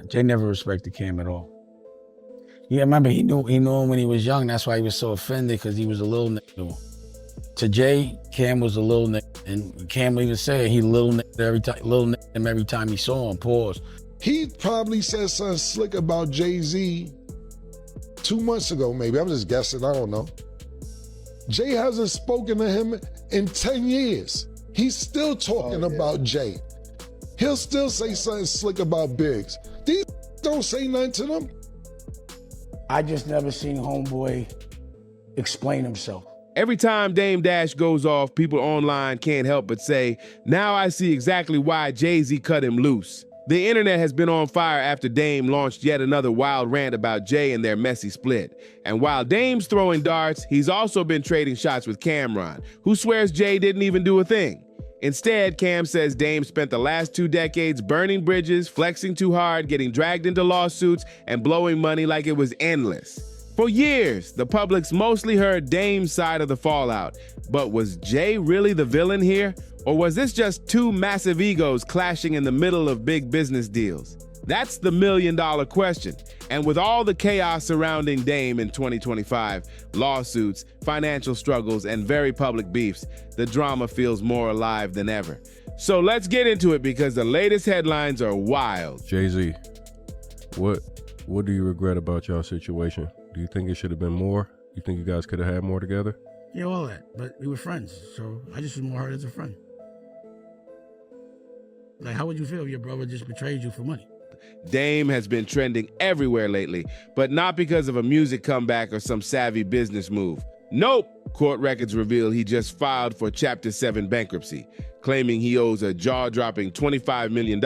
Jay never respected Cam at all. Yeah, remember he knew him when he was young. That's why he was so offended, because he was a little nigga to him. To Jay, Cam was a little nigga, and Cam even said he little nigga every time he saw him. Pause. He probably said something slick about Jay-Z 2 months ago, maybe. I'm just guessing, I don't know. Jay hasn't spoken to him in 10 years. He's still talking about Jay. He'll still say something slick about Biggs. These don't say nothing to them. I just never seen Homeboy explain himself. Every time Dame Dash goes off, people online can't help but say, now I see exactly why Jay-Z cut him loose. The internet has been on fire after Dame launched yet another wild rant about Jay and their messy split. And while Dame's throwing darts, he's also been trading shots with Cam'ron, who swears Jay didn't even do a thing. Instead, Cam says Dame spent the last 2 decades burning bridges, flexing too hard, getting dragged into lawsuits, and blowing money like it was endless. For years, the public's mostly heard Dame's side of the fallout. But was Jay really the villain here? Or was this just 2 massive egos clashing in the middle of big business deals? That's the million-dollar question. And with all the chaos surrounding Dame in 2025, lawsuits, financial struggles, and very public beefs, the drama feels more alive than ever. So let's get into it, because the latest headlines are wild. Jay-Z, what do you regret about y'all situation? Do you think it should have been more? You think you guys could have had more together? Yeah, all that. But we were friends, so I just was more hurt as a friend. Like, how would you feel if your brother just betrayed you for money? Dame has been trending everywhere lately, but not because of a music comeback or some savvy business move. Nope, court records reveal he just filed for Chapter 7 bankruptcy, claiming he owes a jaw-dropping $25 million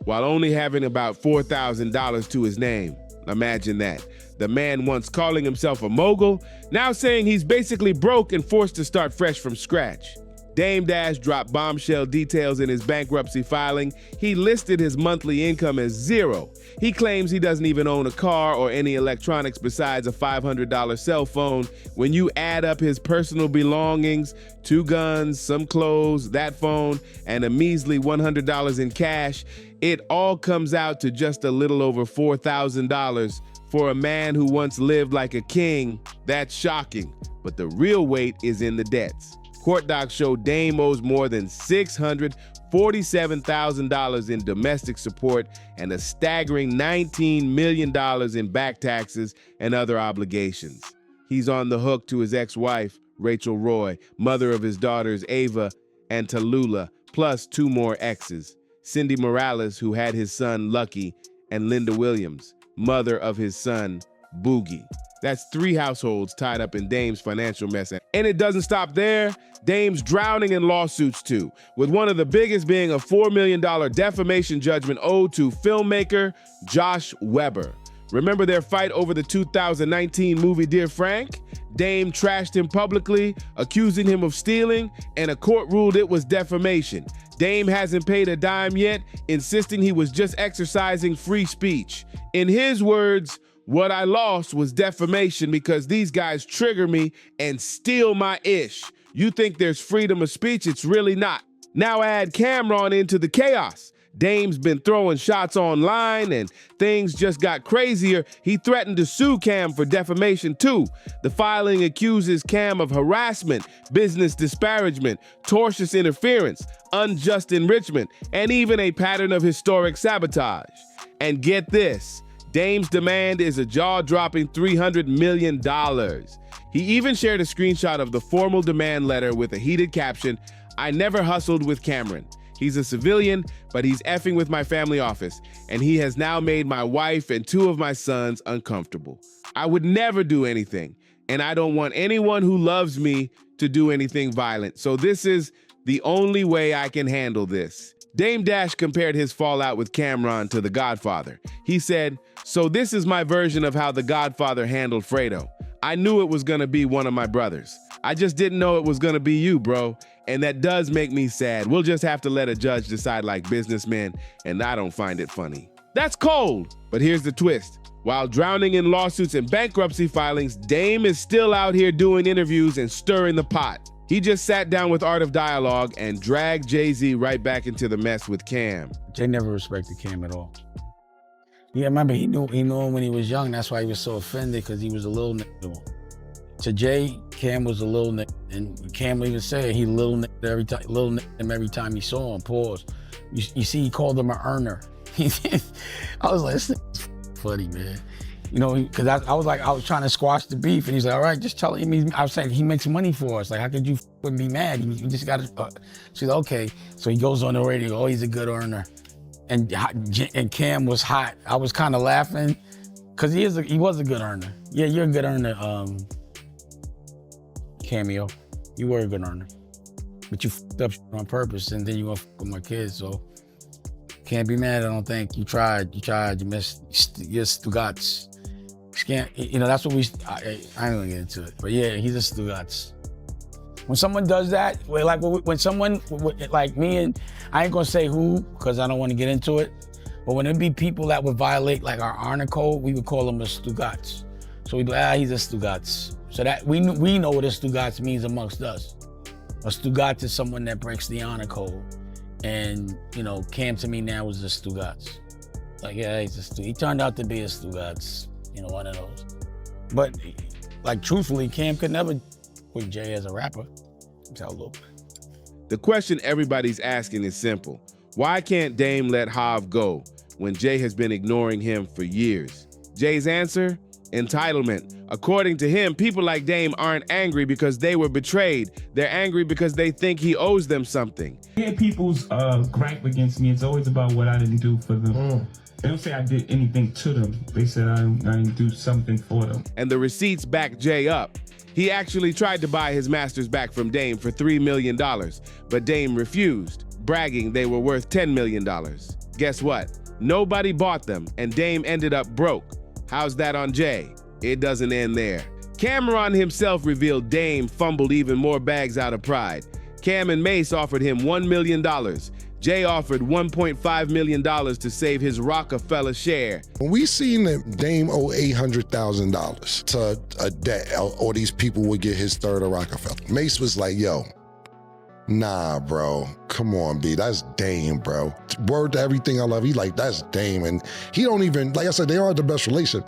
while only having about $4,000 to his name. Imagine that. The man once calling himself a mogul, now saying he's basically broke and forced to start fresh from scratch. Dame Dash dropped bombshell details in his bankruptcy filing. He listed his monthly income as 0. He claims he doesn't even own a car or any electronics besides a $500 cell phone. When you add up his personal belongings, 2 guns, some clothes, that phone, and a measly $100 in cash, it all comes out to just a little over $4,000 for a man who once lived like a king. That's shocking, but the real weight is in the debts. Court docs show Dame owes more than $647,000 in domestic support and a staggering $19 million in back taxes and other obligations. He's on the hook to his ex-wife, Rachel Roy, mother of his daughters Ava and Tallulah, plus 2 more exes, Cindy Morales, who had his son Lucky, and Linda Williams, mother of his son Boogie. That's 3 households tied up in Dame's financial mess. And it doesn't stop there. Dame's drowning in lawsuits too, with one of the biggest being a $4 million defamation judgment owed to filmmaker Josh Weber. Remember their fight over the 2019 movie Dear Frank? Dame trashed him publicly, accusing him of stealing, and a court ruled it was defamation. Dame hasn't paid a dime yet, insisting he was just exercising free speech. In his words, what I lost was defamation because these guys trigger me and steal my ish. You think there's freedom of speech? It's really not. Now add Cam'ron into the chaos. Dame's been throwing shots online and things just got crazier. He threatened to sue Cam for defamation too. The filing accuses Cam of harassment, business disparagement, tortious interference, unjust enrichment, and even a pattern of historic sabotage. And get this, Dame's demand is a jaw-dropping $300 million. He even shared a screenshot of the formal demand letter with a heated caption, "I never hustled with Cameron. He's a civilian, but he's effing with my family office, and he has now made my wife and 2 of my sons uncomfortable. I would never do anything, and I don't want anyone who loves me to do anything violent, so this is the only way I can handle this." Dame Dash compared his fallout with Cam'ron to The Godfather. He said, "So this is my version of how The Godfather handled Fredo. I knew it was gonna be one of my brothers. I just didn't know it was gonna be you, bro. And that does make me sad. We'll just have to let a judge decide like businessmen, and I don't find it funny." That's cold, but here's the twist. While drowning in lawsuits and bankruptcy filings, Dame is still out here doing interviews and stirring the pot. He just sat down with Art of Dialogue and dragged Jay-Z right back into the mess with Cam. Jay never respected Cam at all. Yeah, remember he knew him when he was young. That's why he was so offended, because he was a little nigga. To Jay, Cam was a little nigga, and Cam even said he little nigga every time he saw him. Pause. You see, he called him an earner. I was like, this nigga's funny, man. You know, because I was trying to squash the beef, and he's like, all right, just tell him. I was saying he makes money for us. Like, how could you wouldn't be mad? You just got to. She's like, okay. So he goes on the radio. Oh, he's a good earner. And Cam was hot. I was kind of laughing, because he was a good earner. Yeah, you're a good earner, Cameo. You were a good earner, but you fucked up on purpose, and then you gonna fuck with my kids. So can't be mad. I don't think you tried. You missed. You're stugats. You know, that's what I ain't gonna get into it, but yeah, he's a stugats. When someone does that, like when someone like me, and I ain't gonna say who, because I don't want to get into it, but when it be people that would violate like our honor code, we would call them a stugats. So we'd be like, he's a stugats. So that we know what a stugats means amongst us. A stugats is someone that breaks the honor code. And, you know, Cam to me now is a stugats. Like, yeah, he's a stugats. He turned out to be a stugats, you know, one of those. But, like, truthfully, Cam could never quit Jay as a rapper. Tell a little bit. The question everybody's asking is simple. Why can't Dame let Hav go when Jay has been ignoring him for years? Jay's answer? Entitlement. According to him, people like Dame aren't angry because they were betrayed. They're angry because they think he owes them something. Yeah, people's gripe against me, it's always about what I didn't do for them. They don't say I did anything to them. They said I didn't do something for them. And the receipts back Jay up. He actually tried to buy his masters back from Dame for $3 million, but Dame refused, bragging they were worth $10 million. Guess what? Nobody bought them, and Dame ended up broke. How's that on Jay? It doesn't end there. Cameron himself revealed Dame fumbled even more bags out of pride. Cam and Mace offered him $1 million. Jay offered $1.5 million to save his Roc-A-Fella share. When we seen that Dame owe $800,000 to a debt, or these people would get his third of Roc-A-Fella, Mace was like, yo, nah, bro, come on, B, that's Dame, bro. Word to everything I love, he like, that's Dame. And he don't even, like I said, they aren't the best relation.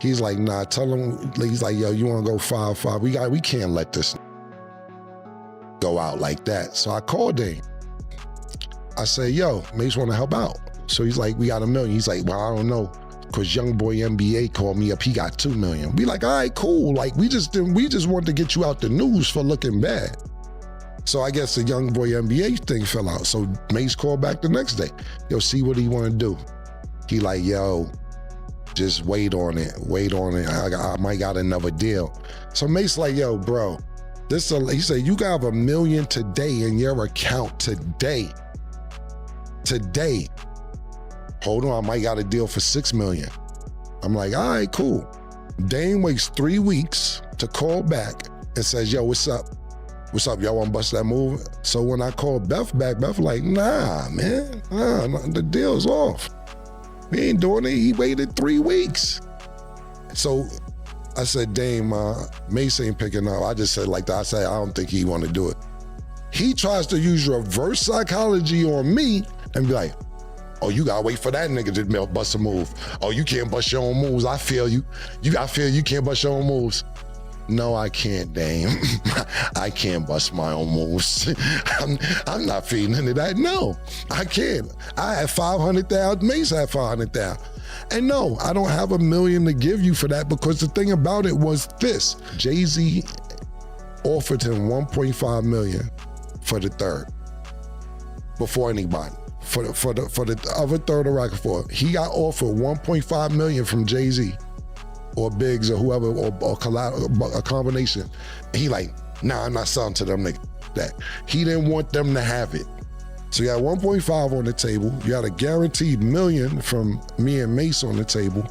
He's like, nah, tell him, he's like, yo, you wanna go 5-5? We can't let this go out like that. So I called Dame. I say, yo, Mace wanna help out. So he's like, we got $1 million. He's like, well, I don't know, because young boy NBA called me up, he got $2 million. We like, all right, cool. Like, we just wanted to get you out the news for looking bad. So I guess the young boy NBA thing fell out. So Mace called back the next day. Yo, see what he wanna do. He like, yo, just wait on it. I might got another deal. So Mace like, yo, bro, he said, you got $1 million today in your account today. Hold on, I might got a deal for $6 million. I'm like, all right, cool. Dame waits 3 weeks to call back and says, yo, what's up? What's up, y'all wanna bust that move? So when I called Beth back, Beth like, nah, man, the deal's off. We ain't doing it, he waited 3 weeks. So I said, Dame, Mace ain't picking up. I just said like that, I said, I don't think he wanna do it. He tries to use reverse psychology on me and be like, oh, you gotta wait for that nigga to bust a move. Oh, you can't bust your own moves, I feel you. I feel you can't bust your own moves. No, I can't, Dame. I can't bust my own moves. I'm not feeding into that. No, I can't. I had 500,000, Mace had 500,000. And no, I don't have $1 million to give you for that, because the thing about it was this. Jay-Z offered him $1.5 million for the third, before anybody. For the other third of Roc-A-Fella, he got offered $1.5 million from Jay-Z or Biggs or whoever, or a combination. And he like, nah, I'm not selling to them niggas that. He didn't want them to have it. So you got 1.5 on the table. You got a guaranteed $1 million from me and Mace on the table.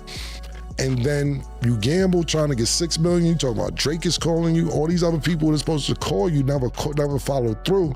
And then you gamble trying to get $6 million. You talking about Drake is calling you. All these other people that are supposed to call you never followed through.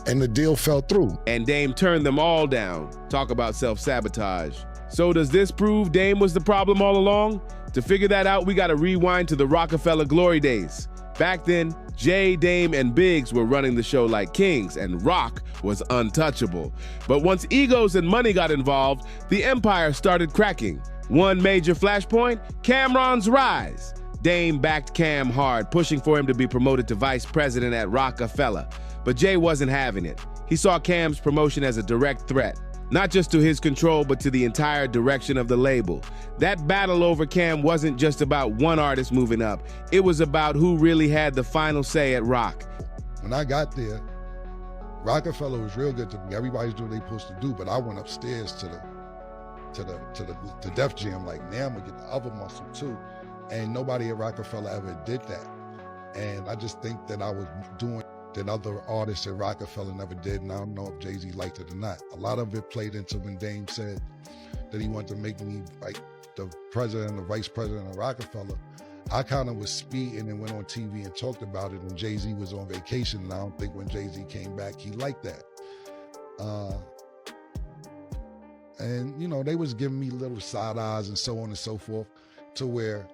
And the deal fell through. And Dame turned them all down. Talk about self-sabotage. So does this prove Dame was the problem all along? To figure that out, we gotta rewind to the Roc-A-Fella glory days. Back then, Jay, Dame, and Biggs were running the show like kings, and Roc was untouchable. But once egos and money got involved, the empire started cracking. One major flashpoint, Cameron's rise. Dame backed Cam hard, pushing for him to be promoted to vice president at Roc-A-Fella. But Jay wasn't having it. He saw Cam's promotion as a direct threat, not just to his control, but to the entire direction of the label. That battle over Cam wasn't just about one artist moving up. It was about who really had the final say at Roc. When I got there, Roc-A-Fella was real good to me. Everybody's doing what they're supposed to do, but I went upstairs to Def Jam, like, now I'm gonna get the other muscle too. And nobody at Roc-A-Fella ever did that. And I just think that I was doing that other artists at Roc-A-Fella never did, and I don't know if Jay-Z liked it or not. A lot of it played into when Dame said that he wanted to make me like the president or vice president of Roc-A-Fella. I kind of was speeding and went on TV and talked about it when Jay-Z was on vacation, and I don't think when Jay-Z came back, he liked that. And, you know, they was giving me little side eyes and so on and so forth, to where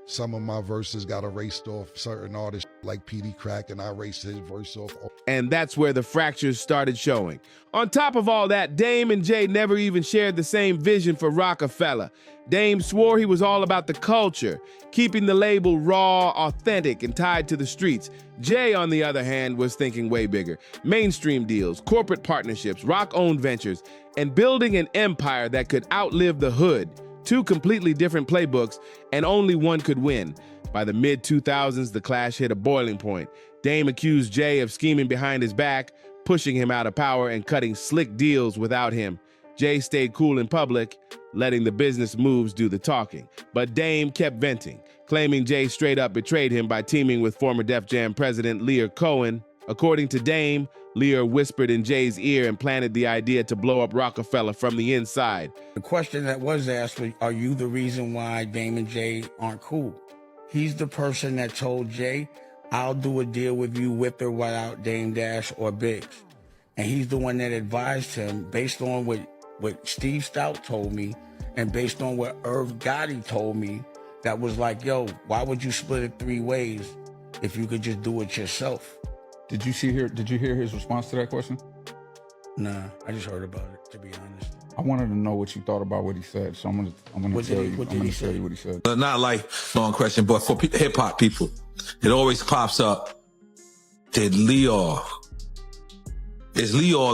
some of my verses got erased off certain artists like P.D. Crack, and I erased his verse off. And that's where the fractures started showing. On top of all that, Dame and Jay never even shared the same vision for Roc-A-Fella. Dame swore he was all about the culture, keeping the label raw, authentic, and tied to the streets. Jay, on the other hand, was thinking way bigger. Mainstream deals, corporate partnerships, Roc-owned ventures, and building an empire that could outlive the hood. Two completely different playbooks, and only one could win. By the mid-2000s, the clash hit a boiling point. Dame accused Jay of scheming behind his back, pushing him out of power and cutting slick deals without him. Jay stayed cool in public, letting the business moves do the talking. But Dame kept venting, claiming Jay straight up betrayed him by teaming with former Def Jam president Leor Cohen. According to Dame, Leor whispered in Jay's ear and planted the idea to blow up Roc-A-Fella from the inside. The question that was asked was, are you the reason why Dame and Jay aren't cool? He's the person that told Jay, I'll do a deal with you with or without Dame Dash or Biggs. And he's the one that advised him based on what Steve Stout told me and based on what Irv Gotti told me, that was like, yo, why would you split it three ways if you could just do it yourself? Did you hear his response to that question? Nah, I just heard about it, to be honest. I wanted to know what you thought about what he said, so I'm gonna tell you what he said. Not like long question, but for hip hop people, it always pops up. Is Leor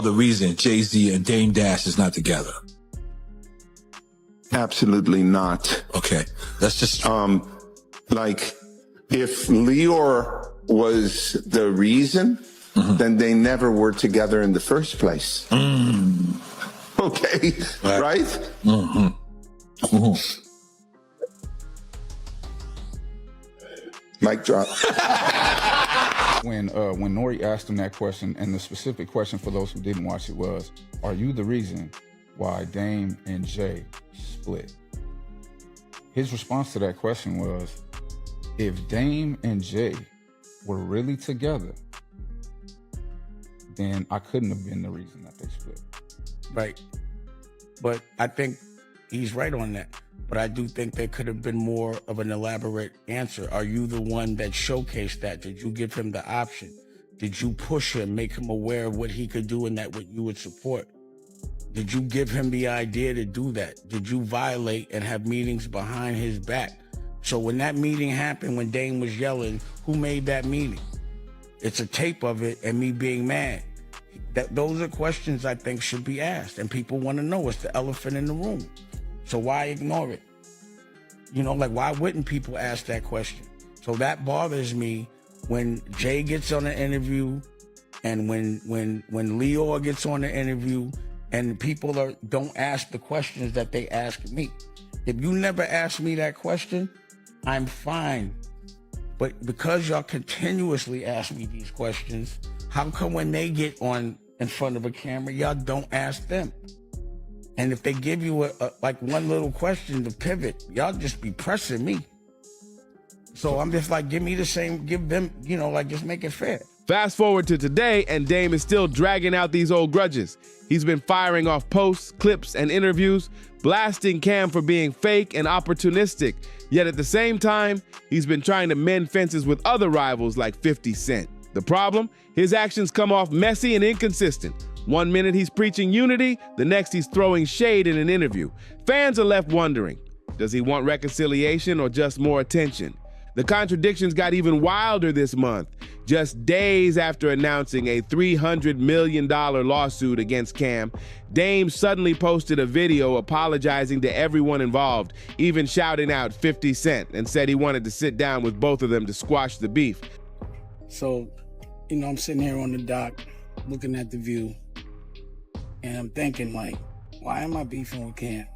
the reason Jay-Z and Dame Dash is not together? Absolutely not. Okay, that's just like, if Leor was the reason, then they never were together in the first place. Okay, right? Mic drop. When Nori asked him that question, and the specific question for those who didn't watch it was, are you the reason why Dame and Jay split? His response to that question was, if Dame and Jay were really together, then I couldn't have been the reason that they split. Right. But I think he's right on that. But I do think there could have been more of an elaborate answer. Are you the one that showcased that? Did you give him the option? Did you push him, make him aware of what he could do and that what you would support? Did you give him the idea to do that? Did you violate and have meetings behind his back? So when that meeting happened, when Dame was yelling, who made that meeting? It's a tape of it and me being mad. Those are questions I think should be asked, and people want to know. It's the elephant in the room. So why ignore it? You know, like, why wouldn't people ask that question? So that bothers me when Jay gets on an interview and when Leor gets on the interview and people don't ask the questions that they ask me. If you never ask me that question, I'm fine. But because y'all continuously ask me these questions, how come when they get on in front of a camera, y'all don't ask them? And if they give you like one little question to pivot, y'all just be pressing me. So I'm just like, give them, you know, like, just make it fair. Fast forward to today, and Dame is still dragging out these old grudges. He's been firing off posts, clips, and interviews, blasting Cam for being fake and opportunistic. Yet at the same time, he's been trying to mend fences with other rivals like 50 Cent. The problem? His actions come off messy and inconsistent. One minute he's preaching unity, the next he's throwing shade in an interview. Fans are left wondering, does he want reconciliation or just more attention? The contradictions got even wilder this month. Just days after announcing a $300 million lawsuit against Cam, Dame suddenly posted a video apologizing to everyone involved, even shouting out 50 Cent, and said he wanted to sit down with both of them to squash the beef. So, I'm sitting here on the dock, looking at the view, and I'm thinking, like, why am I beefing with Cam?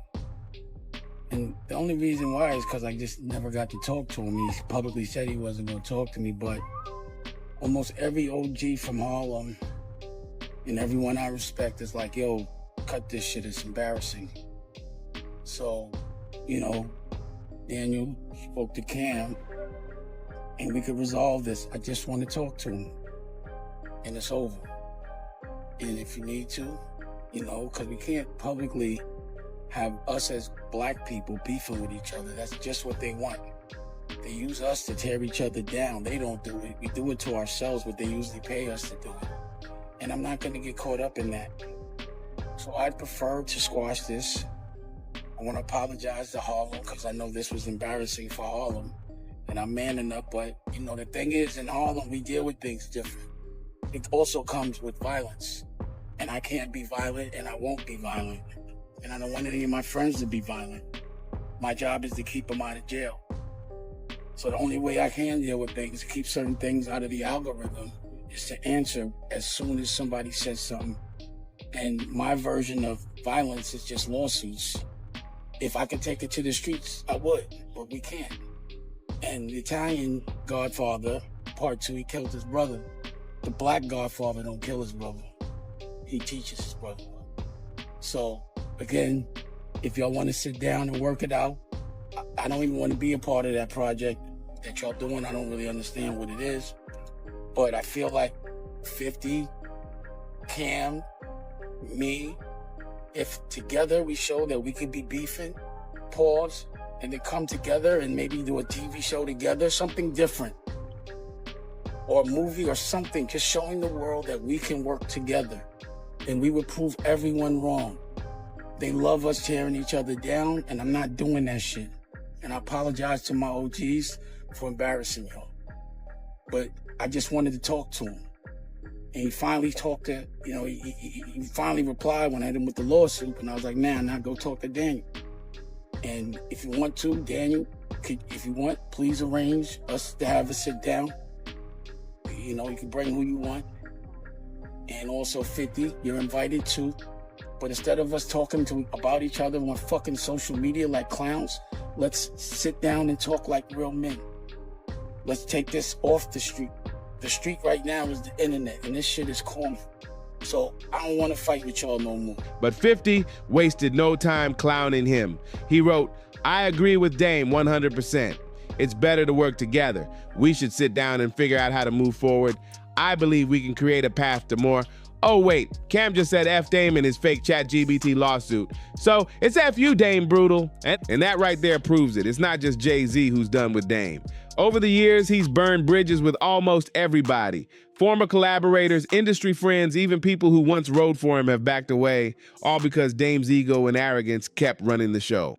And the only reason why is because I just never got to talk to him. He publicly said he wasn't going to talk to me, but almost every OG from Harlem and everyone I respect is like, yo, cut this shit, it's embarrassing. So, Daniel spoke to Cam and we could resolve this. I just want to talk to him and it's over. And if you need to, because we can't publicly have us as black people beefing with each other. That's just what they want. They use us to tear each other down. They don't do it. We do it to ourselves, but they usually pay us to do it. And I'm not going to get caught up in that. So I'd prefer to squash this. I want to apologize to Harlem because I know this was embarrassing for Harlem. And I'm manning up, but the thing is, in Harlem, we deal with things different. It also comes with violence. And I can't be violent and I won't be violent. And I don't want any of my friends to be violent. My job is to keep them out of jail. So the only way I can deal with things, to keep certain things out of the algorithm, is to answer as soon as somebody says something. And my version of violence is just lawsuits. If I could take it to the streets, I would, but we can't. And the Italian Godfather, part 2, he killed his brother. The black Godfather don't kill his brother. He teaches his brother. So, again, if y'all want to sit down and work it out, I don't even want to be a part of that project that y'all doing. I don't really understand what it is. But I feel like 50, Cam, me, if together we show that we could be beefing, pause, and then come together and maybe do a TV show together, something different. Or a movie or something, just showing the world that we can work together. And we would prove everyone wrong. They love us tearing each other down, and I'm not doing that shit. And I apologize to my OGs for embarrassing y'all. But I just wanted to talk to him. And he finally talked to, he finally replied when I hit him with the lawsuit, and I was like, man, now go talk to Daniel. And if you want to, Daniel, if you want, please arrange us to have a sit down. You can bring who you want. And also 50, you're invited too. But instead of us talking about each other on fucking social media like clowns, let's sit down and talk like real men. Let's take this off the street. The street right now is the internet, and this shit is corny. So I don't want to fight with y'all no more. But 50 wasted no time clowning him. He wrote, I agree with Dame 100%. It's better to work together. We should sit down and figure out how to move forward. I believe we can create a path to more. Oh wait, Cam just said F Dame in his fake ChatGPT lawsuit. So it's F you, Dame Brutal. And that right there proves it. It's not just Jay-Z who's done with Dame. Over the years, he's burned bridges with almost everybody. Former collaborators, industry friends, even people who once rode for him have backed away, all because Dame's ego and arrogance kept running the show.